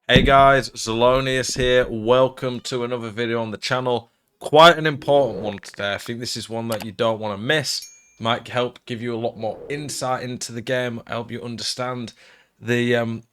Hey guys, Zelonius here. Welcome to another video on the channel. Quite an important one today. I think this is one that you don't want to miss. Might help give you a lot more insight into the game, help you understand the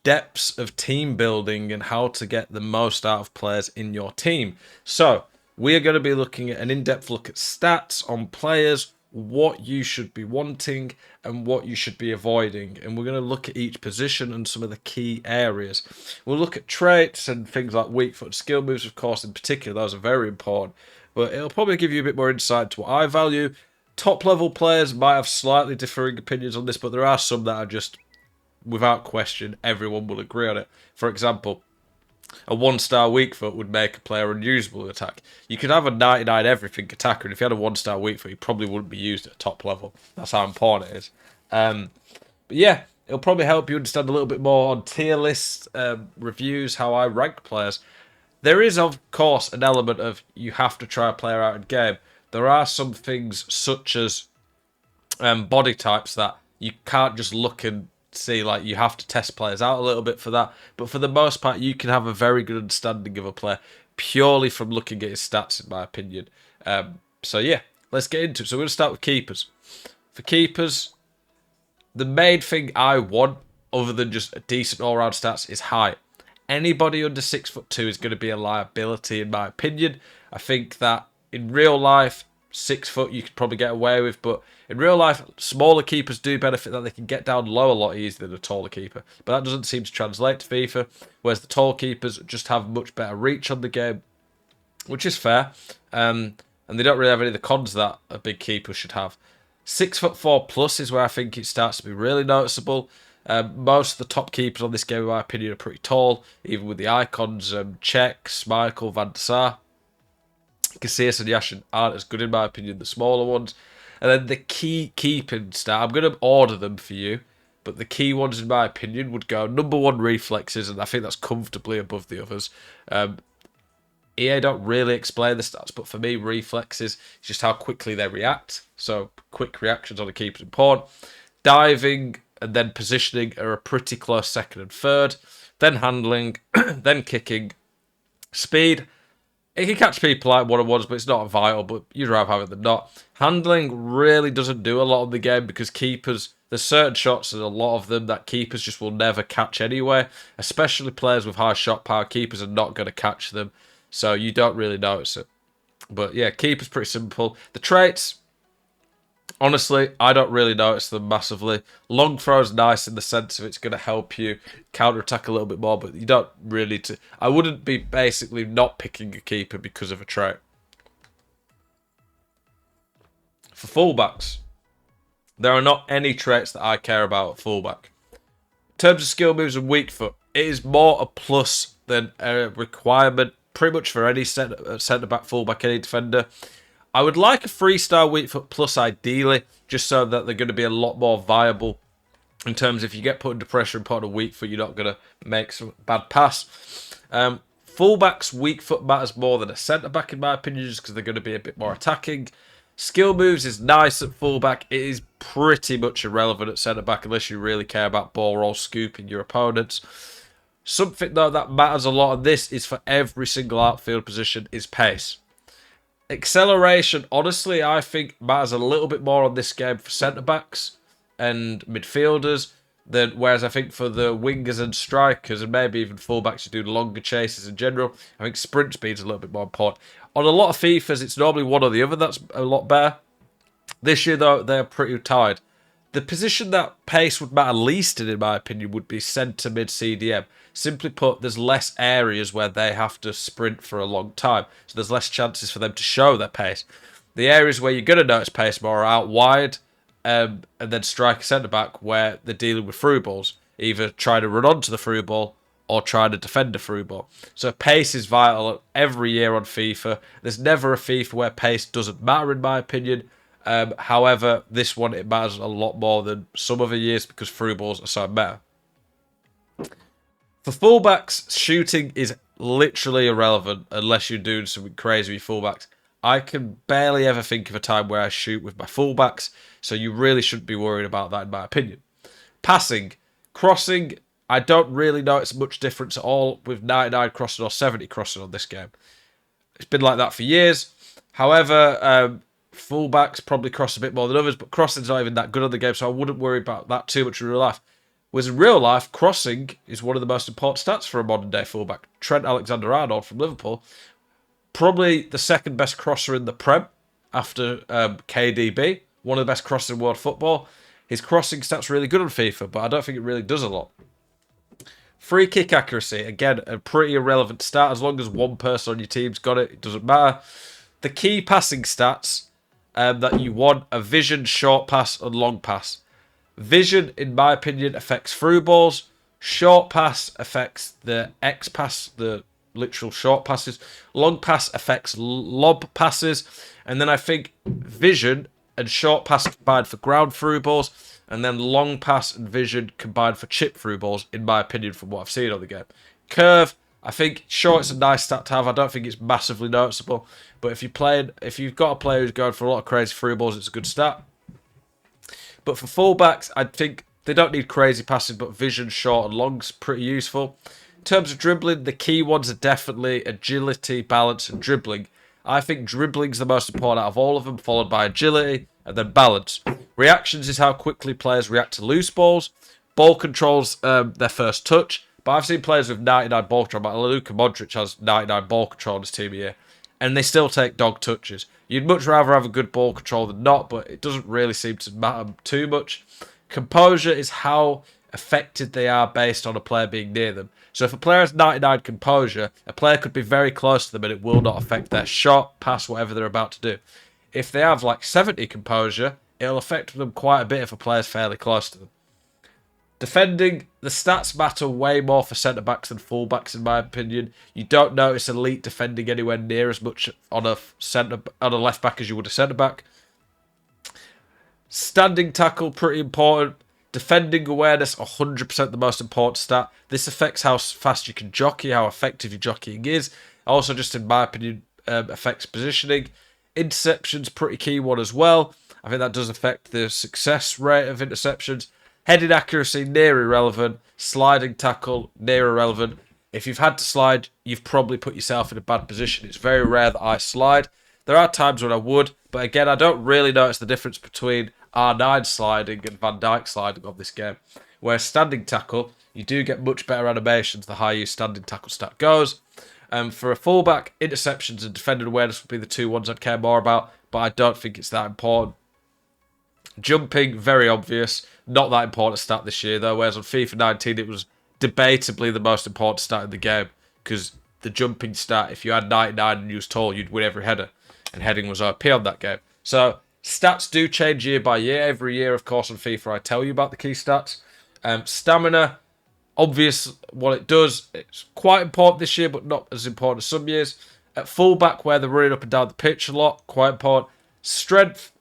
depths of team building and how to get the most out of players in your team. So, we are going to be looking at an in-depth look at stats on players, what you should be wanting and what you should be avoiding. And we're going to look at each position and some of the key areas. We'll look at traits and things like weak foot skill moves, of course, in particular. Those are very important. But it'll probably give you a bit more insight to what I value. Top level players might have slightly differing opinions on this, but there are some that are just, without question, everyone will agree on it. For example, a 1-star weak foot would make a player unusable in attack. You could have a 99 everything attacker, and if you had a 1-star weak foot, he probably wouldn't be used at top level. That's how important it is. But yeah, it'll probably help you understand a little bit more on tier list reviews, how I rank players. There is, of course, an element of you have to try a player out in game. There are some things such as body types that you can't just look and see. Like, you have to test players out a little bit for that, but for the most part you can have a very good understanding of a player purely from looking at his stats, in my opinion. So yeah, let's get into it. So we're going to start with keepers. For keepers, the main thing I want, other than just a decent all-round stats, is height. Anybody under 6'2" is going to be a liability, in my opinion. I think that in real life, 6 foot you could probably get away with, but in real life, smaller keepers do benefit that they can get down low a lot easier than a taller keeper. But that doesn't seem to translate to FIFA, whereas the tall keepers just have much better reach on the game, which is fair. And they don't really have any of the cons that a big keeper should have. 6'4" plus is where I think it starts to be really noticeable. Most of the top keepers on this game, in my opinion, are pretty tall, even with the icons. Czech, Schmeichel, Van der Sar, Casillas and Yashin aren't as good, in my opinion, the smaller ones. And then the key keeping stat, I'm going to order them for you, but the key ones, in my opinion, would go number 1, reflexes, and I think that's comfortably above the others. EA don't really explain the stats, but for me, reflexes is just how quickly they react. So quick reactions on a keeper is important. Diving and then positioning are a pretty close second and third. Then handling, then kicking. Speed, it can catch people like one-on-ones, but it's not vital, but you'd rather have it than not. Handling really doesn't do a lot in the game because keepers, there's certain shots, and a lot of them, that keepers just will never catch anyway. Especially players with high shot power, keepers are not going to catch them, so you don't really notice it. But yeah, keeper's pretty simple. The traits, honestly, I don't really notice them massively. Long throw's nice in the sense of it's going to help you counter-attack a little bit more, but you don't really... I wouldn't be basically not picking a keeper because of a trait. For fullbacks, there are not any traits that I care about at fullback. In terms of skill moves and weak foot, it is more a plus than a requirement pretty much for any centre-back, fullback, any defender. I would like a 3-star weak foot plus ideally, just so that they're going to be a lot more viable in terms of if you get put under pressure and put on a weak foot, you're not going to make some bad pass. Fullback's weak foot matters more than a centre-back, in my opinion, just because they're going to be a bit more attacking. Skill moves is nice at fullback. It is pretty much irrelevant at centre-back unless you really care about ball roll scooping your opponents. Something, though, that matters a lot, and this is for every single outfield position, is pace. Acceleration, honestly, I think matters a little bit more on this game for centre-backs and midfielders, whereas I think for the wingers and strikers, and maybe even fullbacks who do longer chases in general, I think sprint speed is a little bit more important. On a lot of FIFAs, it's normally one or the other that's a lot better. This year, though, they're pretty tied. The position that pace would matter least in my opinion, would be centre mid CDM. Simply put, there's less areas where they have to sprint for a long time, so there's less chances for them to show their pace. The areas where you're going to notice pace more are out wide, and then striker centre-back, where they're dealing with through balls, either trying to run onto the through ball or trying to defend a through ball. So pace is vital every year on FIFA. There's never a FIFA where pace doesn't matter, in my opinion. However, this one, it matters a lot more than some other years because through balls are so better. For fullbacks, shooting is literally irrelevant unless you're doing something crazy with fullbacks. I can barely ever think of a time where I shoot with my fullbacks, so you really shouldn't be worried about that, in my opinion. Passing, crossing, I don't really notice much difference at all with 99 crossing or 70 crossing on this game. It's been like that for years. However, fullbacks probably cross a bit more than others, but crossing's not even that good on the game, so I wouldn't worry about that too much in real life. Whereas in real life, crossing is one of the most important stats for a modern day fullback. Trent Alexander-Arnold from Liverpool, probably the second best crosser in the Prem after KDB, one of the best crossers in world football. His crossing stats really good on FIFA, but I don't think it really does a lot. Free kick accuracy, again, a pretty irrelevant stat. As long as one person on your team's got it, it doesn't matter. The key passing stats that you want are vision, short pass, and long pass. Vision, in my opinion, affects through balls. Short pass affects the X pass, the literal short passes. Long pass affects lob passes. And then I think vision and short pass combined for ground through balls. And then long pass and vision combined for chip through balls, in my opinion, from what I've seen on the game. Curve, I think, sure, it's a nice stat to have. I don't think it's massively noticeable. But if you've got a player who's going for a lot of crazy through balls, it's a good stat. But for fullbacks, I think they don't need crazy passing, but vision, short, and long's pretty useful. In terms of dribbling, the key ones are definitely agility, balance, and dribbling. I think dribbling's the most important out of all of them, followed by agility and then balance. Reactions is how quickly players react to loose balls. Ball control's their first touch. But I've seen players with 99 ball control. Like Luka Modric has 99 ball control in his team here, and they still take dog touches. You'd much rather have a good ball control than not, but it doesn't really seem to matter too much. Composure is how affected they are based on a player being near them. So if a player has 99 composure, a player could be very close to them and it will not affect their shot, pass, whatever they're about to do. If they have like 70 composure, it'll affect them quite a bit if a player's fairly close to them. Defending, the stats matter way more for centre-backs than full-backs, in my opinion. You don't notice elite defending anywhere near as much on a left-back as you would a centre-back. Standing tackle, pretty important. Defending awareness, 100% the most important stat. This affects how fast you can jockey, how effective your jockeying is. Also, just in my opinion, affects positioning. Interceptions, pretty key one as well. I think that does affect the success rate of interceptions. Heading accuracy, near irrelevant. Sliding tackle, near irrelevant. If you've had to slide, you've probably put yourself in a bad position. It's very rare that I slide. There are times when I would, but again, I don't really notice the difference between R9 sliding and Van Dijk sliding on this game. Whereas standing tackle, you do get much better animations the higher your standing tackle stat goes. For a fullback, interceptions and defending awareness would be the two ones I'd care more about, but I don't think it's that important. Jumping, very obvious. Not that important stat this year, though, whereas on FIFA 19, it was debatably the most important stat in the game, because the jumping stat, if you had 99 and you was tall, you'd win every header, and heading was OP on that game. So, stats do change year by year. Every year, of course, on FIFA, I tell you about the key stats. Stamina, obvious what it does. It's quite important this year, but not as important as some years. At fullback, where they're running up and down the pitch a lot, quite important. Strength,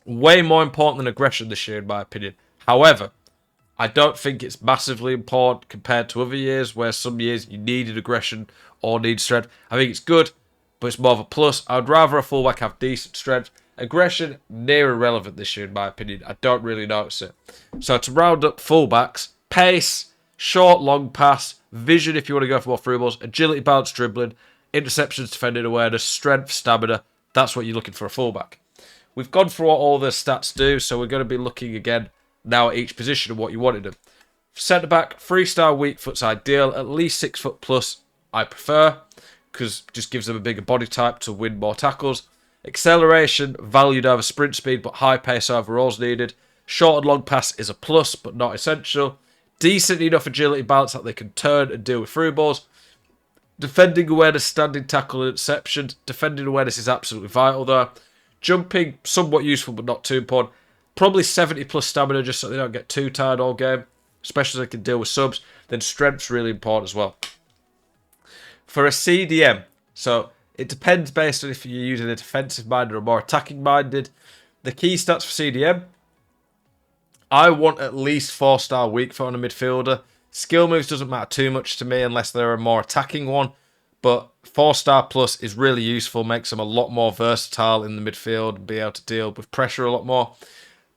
way more important than aggression this year, in my opinion. However, I don't think it's massively important compared to other years, where some years you needed aggression or need strength. I think it's good, but it's more of a plus. I'd rather a fullback have decent strength. Aggression, near irrelevant this year, in my opinion. I don't really notice it. So to round up fullbacks, pace, short, long pass, vision if you want to go for more through balls, agility, balance, dribbling, interceptions, defending awareness, strength, stamina. That's what you're looking for a fullback. We've gone through what all the stats do, so we're going to be looking again now at each position and what you wanted them. Centre-back, 3-star weak foot's ideal. At least 6 foot plus, I prefer, because it just gives them a bigger body type to win more tackles. Acceleration, valued over sprint speed, but high pace overall is needed. Short and long pass is a plus, but not essential. Decent enough agility balance that they can turn and deal with through balls. Defending awareness, standing tackle, and interceptions. Defending awareness is absolutely vital, though. Jumping, somewhat useful, but not too important. Probably 70 plus stamina, just so they don't get too tired all game, especially if they can deal with subs. Then strength's really important as well. For a CDM, so it depends based on if you're using a defensive minded or more attacking minded. The key stats for CDM, I want at least 4-star weak foot on a midfielder. Skill moves doesn't matter too much to me unless they're a more attacking one. But 4-star plus is really useful, makes them a lot more versatile in the midfield and be able to deal with pressure a lot more.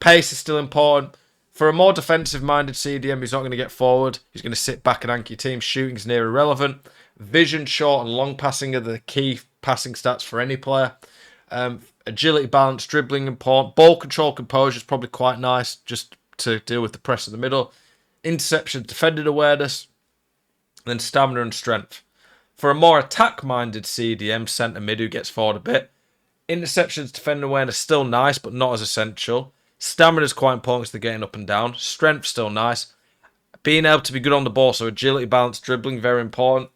Pace is still important. For a more defensive-minded CDM, he's not going to get forward. He's going to sit back and anchor your team. Shooting's near irrelevant. Vision, short, and long passing are the key passing stats for any player. Agility, balance, dribbling, important. Ball control, composure is probably quite nice just to deal with the press in the middle. Interception, defending awareness, and then stamina and strength. For a more attack-minded CDM, centre mid who gets forward a bit, interceptions, defending awareness still nice, but not as essential. Stamina is quite important because they're getting up and down. Strength still nice. Being able to be good on the ball, so agility, balance, dribbling, very important.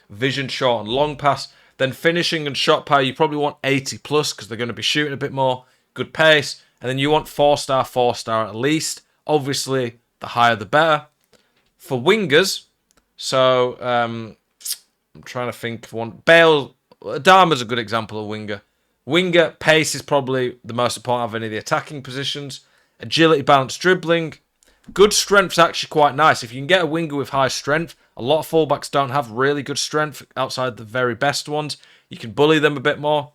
Vision, short, and long pass. Then finishing and shot power, you probably want 80 plus because they're going to be shooting a bit more. Good pace. And then you want 4-star at least. Obviously, the higher the better. For wingers, so I'm trying to think of one. Bale, Adama's a good example of winger. Winger, pace is probably the most important of any of the attacking positions. Agility, balance, dribbling. Good strength's actually quite nice. If you can get a winger with high strength, a lot of fullbacks don't have really good strength outside the very best ones. You can bully them a bit more.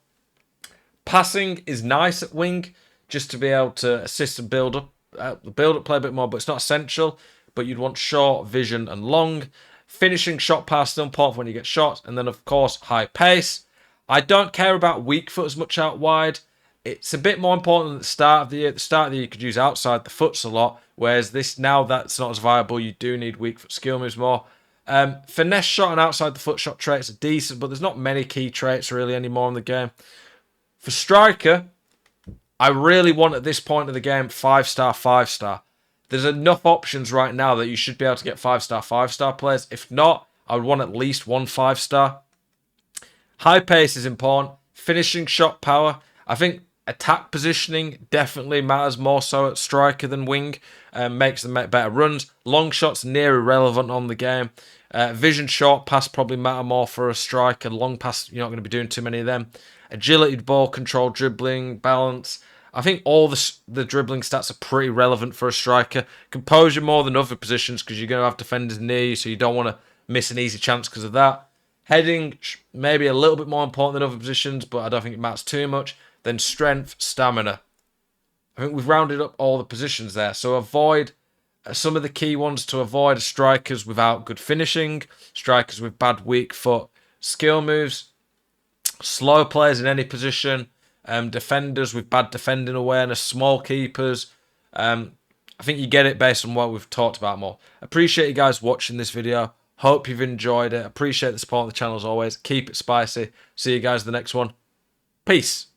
Passing is nice at wing, just to be able to assist and build up play a bit more, but it's not essential. But you'd want short, vision, and long. Finishing, shot pass, still important when you get shot. And then, of course, high pace. I don't care about weak foot as much out wide. It's a bit more important at the start of the year. At the start of the year, you could use outside the foots a lot. Whereas this, now that's not as viable, you do need weak foot skill moves more. Finesse shot and outside the foot shot traits are decent, but there's not many key traits really anymore in the game. For striker, I really want at this point of the game 5-star. There's enough options right now that you should be able to get 5-star players. If not, I would want at least one 5-star. High pace is important. Finishing, shot power. I think attack positioning definitely matters more so at striker than wing. Makes them make better runs. Long shots near irrelevant on the game. Vision, short pass probably matter more for a striker. Long pass, you're not going to be doing too many of them. Agility, ball control, dribbling, balance. I think all the dribbling stats are pretty relevant for a striker. Composure more than other positions because you're going to have defenders near you, so you don't want to miss an easy chance because of that. Heading, maybe a little bit more important than other positions, but I don't think it matters too much. Then strength, stamina. I think we've rounded up all the positions there. So avoid some of the key ones to avoid are strikers without good finishing, strikers with bad weak foot skill moves, slow players in any position, defenders with bad defending awareness, small keepers. I think you get it based on what we've talked about more. Appreciate you guys watching this video. Hope you've enjoyed it. Appreciate the support of the channel as always. Keep it spicy. See you guys in the next one. Peace.